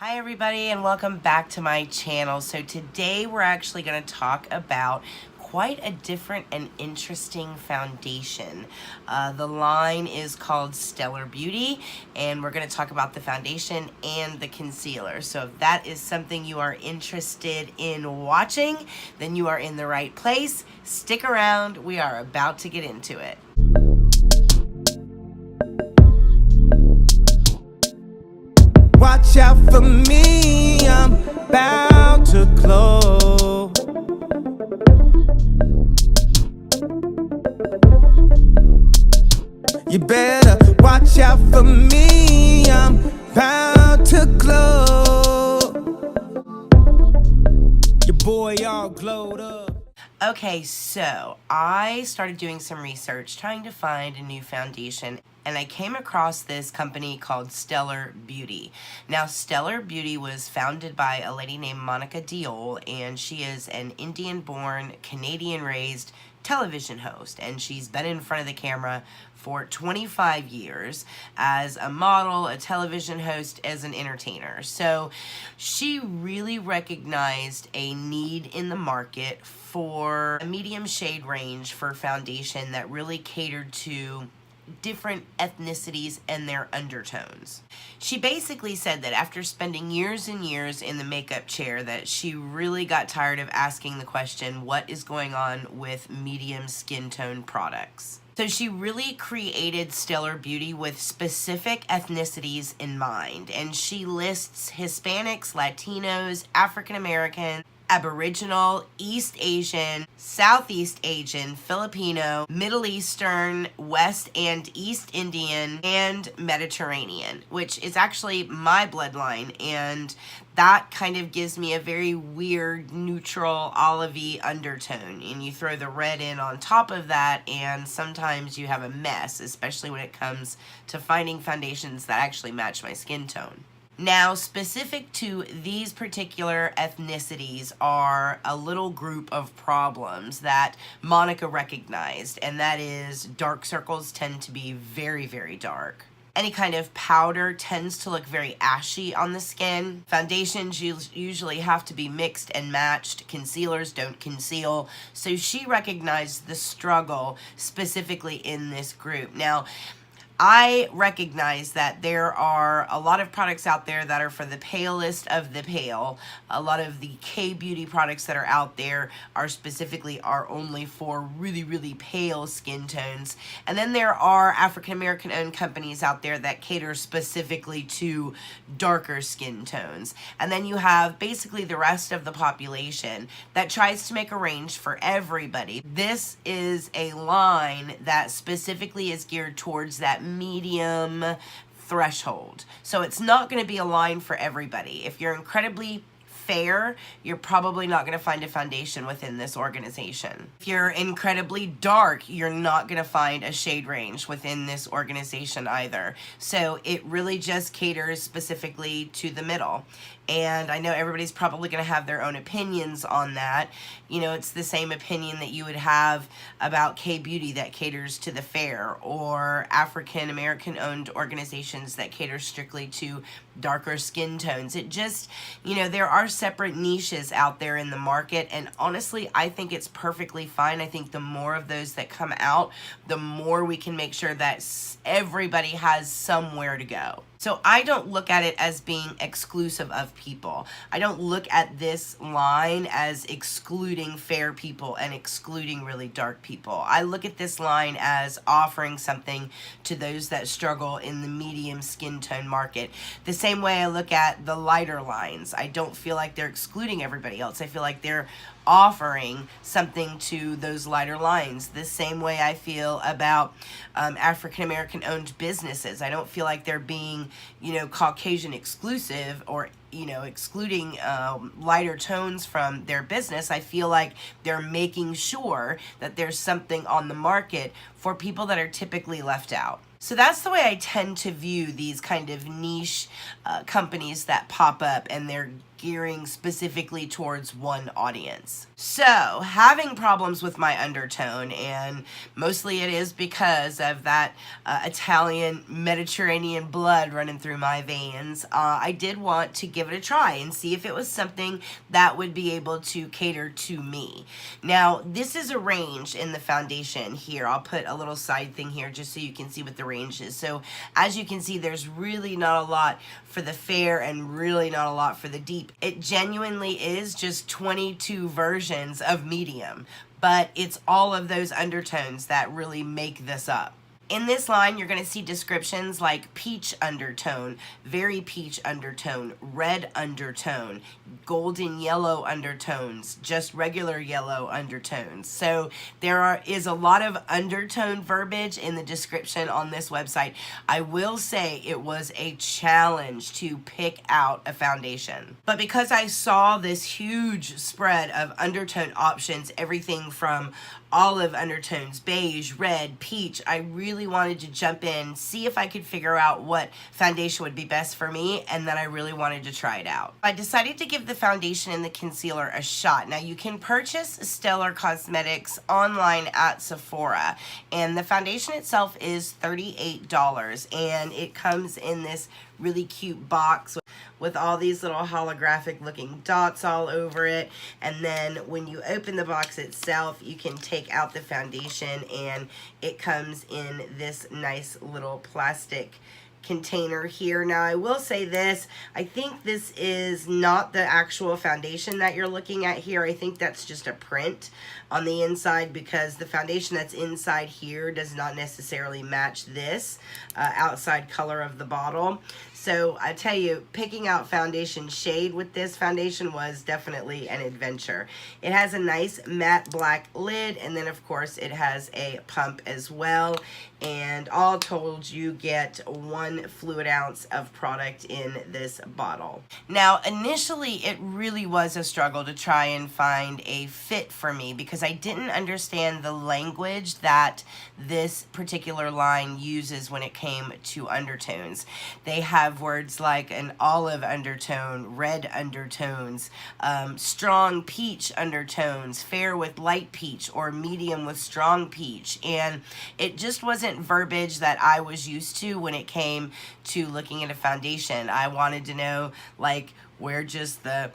Hi everybody and welcome back to my channel. So today we're actually going to talk about quite a different and interesting foundation. The line is called Stellar Beauty, and we're going to talk about the foundation and the concealer. So if that is something you are interested in watching, then you are in the right place. Stick around, we are about to get into it. Watch out for me, I'm about to glow. You better watch out for me, I'm about to glow. Your boy all glowed up. Okay, so I started doing some research trying to find a new foundation, and I came across this company called Stellar Beauty. Now, Stellar Beauty was founded by a lady named Monica Diol, and she is an Indian-born, Canadian-raised television host, and she's been in front of the camera for 25 years as a model, a television host, as an entertainer. So she really recognized a need in the market for a medium shade range for foundation that really catered to different ethnicities and their undertones. She basically said that after spending years and years in the makeup chair that she really got tired of asking the question, what is going on with medium skin tone products? So she really created Stellar Beauty with specific ethnicities in mind, and she lists Hispanics, Latinos, African American, Aboriginal, East Asian, Southeast Asian, Filipino, Middle Eastern, West and East Indian, and Mediterranean, which is actually my bloodline, and that kind of gives me a very weird, neutral, olivey undertone, and you throw the red in on top of that, and sometimes you have a mess, especially when it comes to finding foundations that actually match my skin tone. Now, specific to these particular ethnicities are a little group of problems that Monica recognized, and that is dark circles tend to be very, very dark. Any kind of powder tends to look very ashy on the skin. Foundations usually have to be mixed and matched. Concealers don't conceal. So she recognized the struggle specifically in this group. Now, I recognize that there are a lot of products out there that are for the palest of the pale. A lot of the K-beauty products that are out there are only for really, really pale skin tones. And then there are African-American owned companies out there that cater specifically to darker skin tones. And then you have basically the rest of the population that tries to make a range for everybody. This is a line that specifically is geared towards that medium threshold. So it's not going to be a line for everybody. If you're incredibly fair, you're probably not going to find a foundation within this organization. If you're incredibly dark, you're not going to find a shade range within this organization either. So it really just caters specifically to the middle. And I know everybody's probably going to have their own opinions on that. You know, it's the same opinion that you would have about K-beauty that caters to the fair, or African American owned organizations that cater strictly to darker skin tones. It just, you know, there are separate niches out there in the market, and honestly, I think it's perfectly fine. I think the more of those that come out, the more we can make sure that everybody has somewhere to go. So I don't look at it as being exclusive of people. I don't look at this line as excluding fair people and excluding really dark people. I look at this line as offering something to those that struggle in the medium skin tone market. The same way I look at the lighter lines. I don't feel like they're excluding everybody else. I feel like they're offering something to those lighter lines. The same way I feel about African American owned businesses. I don't feel like they're being, you know, Caucasian exclusive or, you know, excluding lighter tones from their business. I feel like they're making sure that there's something on the market for people that are typically left out. So that's the way I tend to view these kind of niche companies that pop up, and they're gearing specifically towards one audience. So, having problems with my undertone, and mostly it is because of that Italian Mediterranean blood running through my veins, I did want to give it a try and see if it was something that would be able to cater to me. Now, this is a range in the foundation here. I'll put a little side thing here just so you can see what the range is. So, as you can see, there's really not a lot for the fair and really not a lot for the deep. It genuinely is just 22 versions of medium, but it's all of those undertones that really make this up. In this line, you're going to see descriptions like peach undertone, very peach undertone, red undertone, golden yellow undertones, just regular yellow undertones. So there is a lot of undertone verbiage in the description on this website. I will say it was a challenge to pick out a foundation. But because I saw this huge spread of undertone options, everything from olive undertones, beige, red, peach, I really wanted to jump in, see if I could figure out what foundation would be best for me, and then I really wanted to try it out. I decided to give the foundation and the concealer a shot. Now, you can purchase Stellar Cosmetics online at Sephora, and the foundation itself is $38, and it comes in this really cute box with all these little holographic looking dots all over it. And then when you open the box itself, you can take out the foundation, and it comes in this nice little plastic container here. Now, I will say this, I think this is not the actual foundation that you're looking at here. I think that's just a print on the inside, because the foundation that's inside here does not necessarily match this outside color of the bottle. So I tell you, picking out foundation shade with this foundation was definitely an adventure. It has a nice matte black lid, and then of course it has a pump as well. And all told, you get 1 fluid ounce of product in this bottle. Now, initially it really was a struggle to try and find a fit for me, because I didn't understand the language that this particular line uses when it came to undertones. They have words like an olive undertone, red undertones, strong peach undertones, fair with light peach, or medium with strong peach. And it just wasn't verbiage that I was used to when it came to looking at a foundation. I wanted to know, like, where just the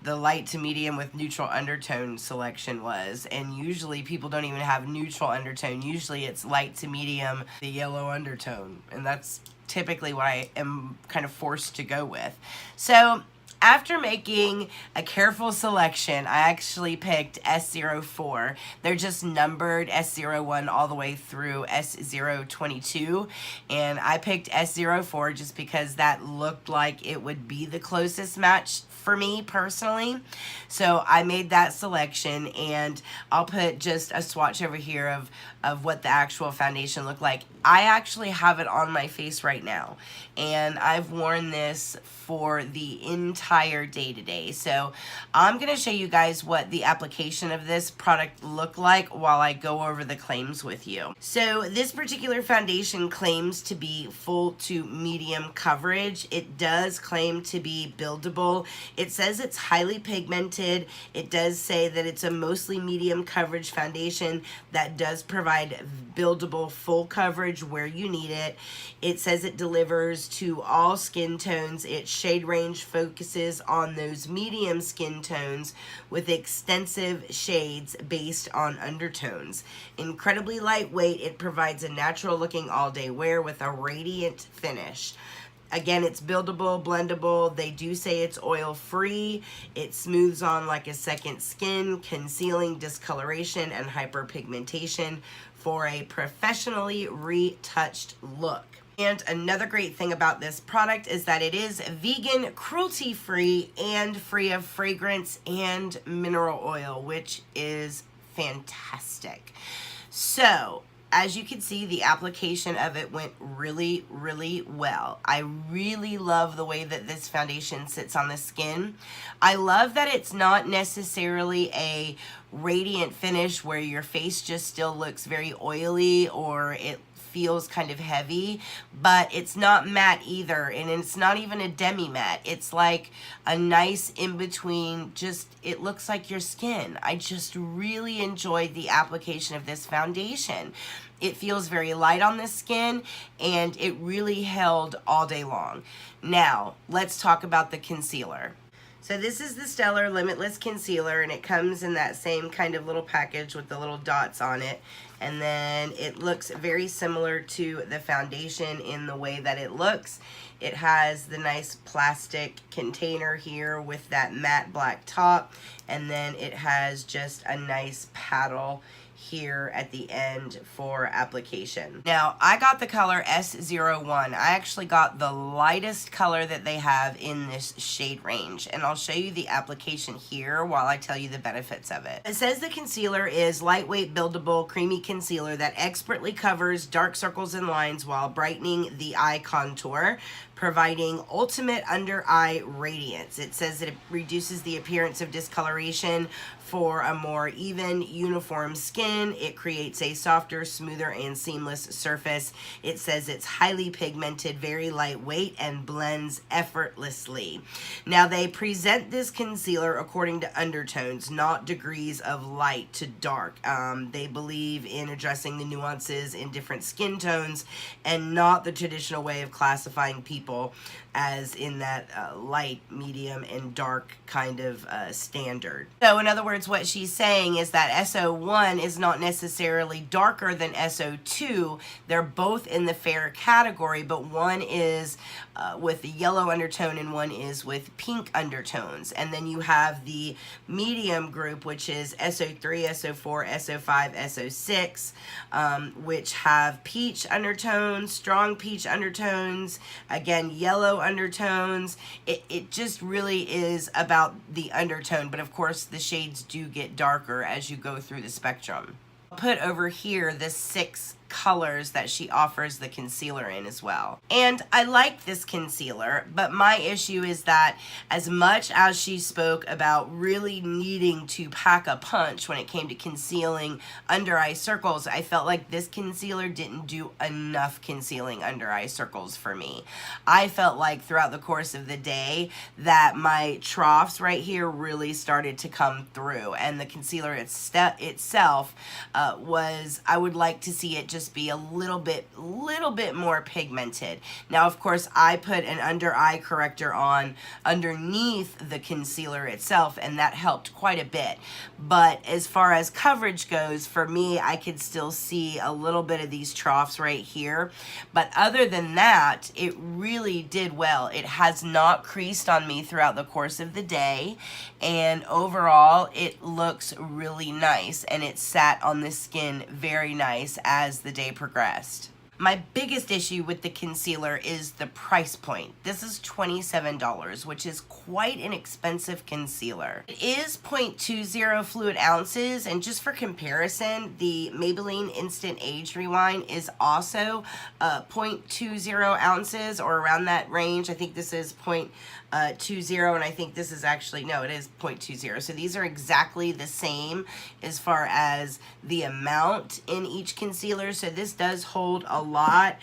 light to medium with neutral undertone selection was, and usually people don't even have neutral undertone. Usually it's light to medium, the yellow undertone, and that's typically what I am kind of forced to go with. So after making a careful selection, I actually picked S04. They're just numbered S01 all the way through S022. And I picked S04 just because that looked like it would be the closest match for me personally. So I made that selection, and I'll put just a swatch over here of what the actual foundation looked like. I actually have it on my face right now, and I've worn this for the entire day today. So I'm going to show you guys what the application of this product looked like while I go over the claims with you. So this particular foundation claims to be full to medium coverage. It does claim to be buildable. It says it's highly pigmented. It does say that it's a mostly medium coverage foundation that does provide buildable full coverage where you need it. It says it delivers to all skin tones. Its shade range focuses on those medium skin tones with extensive shades based on undertones. Incredibly lightweight, it provides a natural looking all-day wear with a radiant finish. Again, it's buildable, blendable. They do say it's oil-free. It smooths on like a second skin, concealing discoloration and hyperpigmentation for a professionally retouched look. And another great thing about this product is that it is vegan, cruelty-free, and free of fragrance and mineral oil, which is fantastic. So, as you can see, the application of it went really, really well. I really love the way that this foundation sits on the skin. I love that it's not necessarily a radiant finish where your face just still looks very oily, or it feels kind of heavy, but it's not matte either, and it's not even a demi matte. It's like a nice in between, just it looks like your skin. I just really enjoyed the application of this foundation. It feels very light on the skin, and it really held all day long. Now, let's talk about the concealer. So this is the Stellar Limitless Concealer, and it comes in that same kind of little package with the little dots on it. And then it looks very similar to the foundation in the way that it looks. It has the nice plastic container here with that matte black top, and then it has just a nice paddle here at the end for application. Now, I got the color S01. I actually got the lightest color that they have in this shade range, and I'll show you the application here while I tell you the benefits of it. It says the concealer is lightweight, buildable, creamy concealer that expertly covers dark circles and lines while brightening the eye contour, providing ultimate under eye radiance. It says that it reduces the appearance of discoloration for a more even, uniform skin. It creates a softer, smoother, and seamless surface. It says it's highly pigmented, very lightweight, and blends effortlessly. Now, they present this concealer according to undertones, not degrees of light to dark. They believe in addressing the nuances in different skin tones and not the traditional way of classifying people as in that light, medium, and dark kind of standard. So in other words, what she's saying is that SO1 is not necessarily darker than SO2. They're both in the fair category, but one is with a yellow undertone and one is with pink undertones. And then you have the medium group, which is SO3, SO4, SO5, SO6, which have peach undertones, strong peach undertones, again, yellow undertones. It just really is about the undertone, but of course the shades do get darker as you go through the spectrum. I'll put over here the 6 colors that she offers the concealer in as well. And I like this concealer, but my issue is that as much as she spoke about really needing to pack a punch when it came to concealing under eye circles, I felt like this concealer didn't do enough concealing under eye circles for me. I felt like throughout the course of the day that my troughs right here really started to come through, and the concealer itself was, I would like to see it just be a little bit more pigmented. Now, of course, I put an under eye corrector on underneath the concealer itself, and that helped quite a bit. But as far as coverage goes, for me, I could still see a little bit of these troughs right here. But other than that, it really did well. It has not creased on me throughout the course of the day, and overall, it looks really nice, and it sat on the skin very nice as the day progressed. My biggest issue with the concealer is the price point. This is $27, which is quite an expensive concealer. It is 0.20 fluid ounces, and just for comparison, the Maybelline Instant Age Rewind is also 0.20 ounces, or around that range. I think this is 0.20, and I think this is actually, no, it is 0.20. So these are exactly the same as far as the amount in each concealer. So this does hold a lot,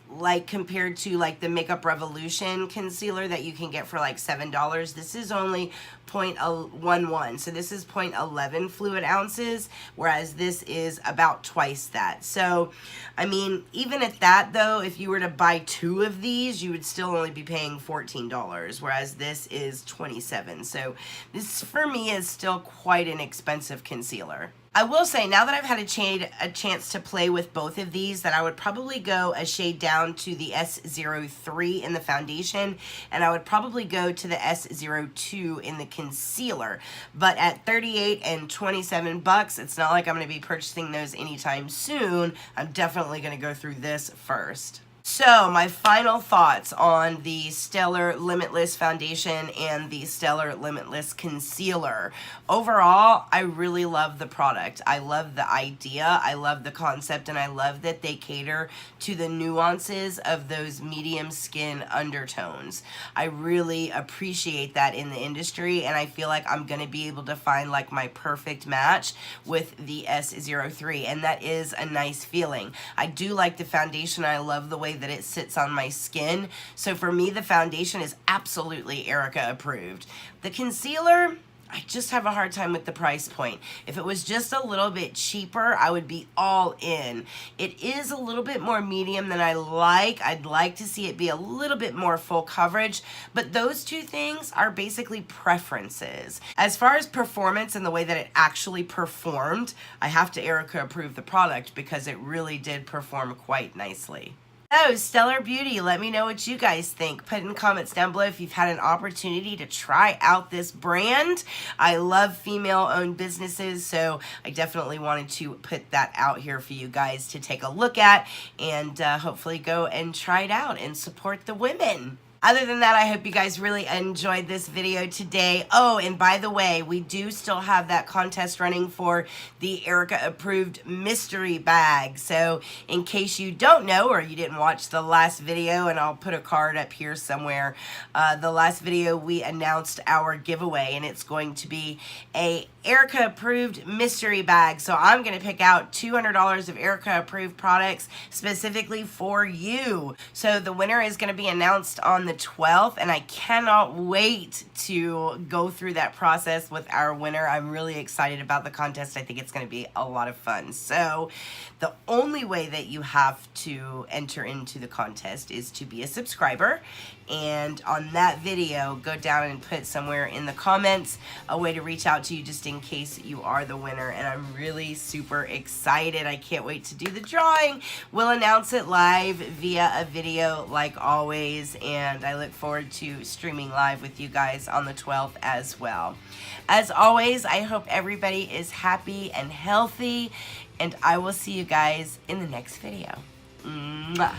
like compared to like the Makeup Revolution concealer that you can get for like $7. This is only 0.11, so this is 0.11 fluid ounces, whereas this is about twice that. So I mean, even at that though, if you were to buy 2 of these, you would still only be paying $14, whereas this is $27. So this for me is still quite an expensive concealer. I will say, now that I've had a chance to play with both of these, that I would probably go a shade down to the S03 in the foundation, and I would probably go to the S02 in the concealer. But at $38 and $27, it's not like I'm going to be purchasing those anytime soon. I'm definitely going to go through this first. So my final thoughts on the Stellar Limitless Foundation and the Stellar Limitless Concealer. Overall, I really love the product. I love the idea, I love the concept, and I love that they cater to the nuances of those medium skin undertones. I really appreciate that in the industry, and I feel like I'm going to be able to find like my perfect match with the S03, and that is a nice feeling. I do like the foundation. I love the way that it sits on my skin. So for me, the foundation is absolutely Erika approved. The concealer, I just have a hard time with the price point. If it was just a little bit cheaper, I would be all in. It is a little bit more medium than I like. I'd like to see it be a little bit more full coverage, but those two things are basically preferences. As far as performance and the way that it actually performed, I have to Erika approve the product because it really did perform quite nicely. Oh, Stellar Beauty, let me know what you guys think. Put in comments down below if you've had an opportunity to try out this brand. I love female-owned businesses, so I definitely wanted to put that out here for you guys to take a look at and hopefully go and try it out and support the women. Other than that, I hope you guys really enjoyed this video today. Oh, and by the way, we do still have that contest running for the Erika Approved mystery bag. So in case you don't know or you didn't watch the last video, and I'll put a card up here somewhere, the last video we announced our giveaway, and it's going to be a Erika Approved mystery bag. So I'm going to pick out $200 of Erika Approved products specifically for you. So the winner is going to be announced on the 12th, and I cannot wait to go through that process with our winner. I'm really excited about the contest. I think it's going to be a lot of fun. So the only way that you have to enter into the contest is to be a subscriber, and on that video, go down and put somewhere in the comments a way to reach out to you just in case you are the winner. And I'm really super excited. I can't wait to do the drawing. We'll announce it live via a video like always, and I look forward to streaming live with you guys on the 12th as well. As always, I hope everybody is happy and healthy, and I will see you guys in the next video. Mwah.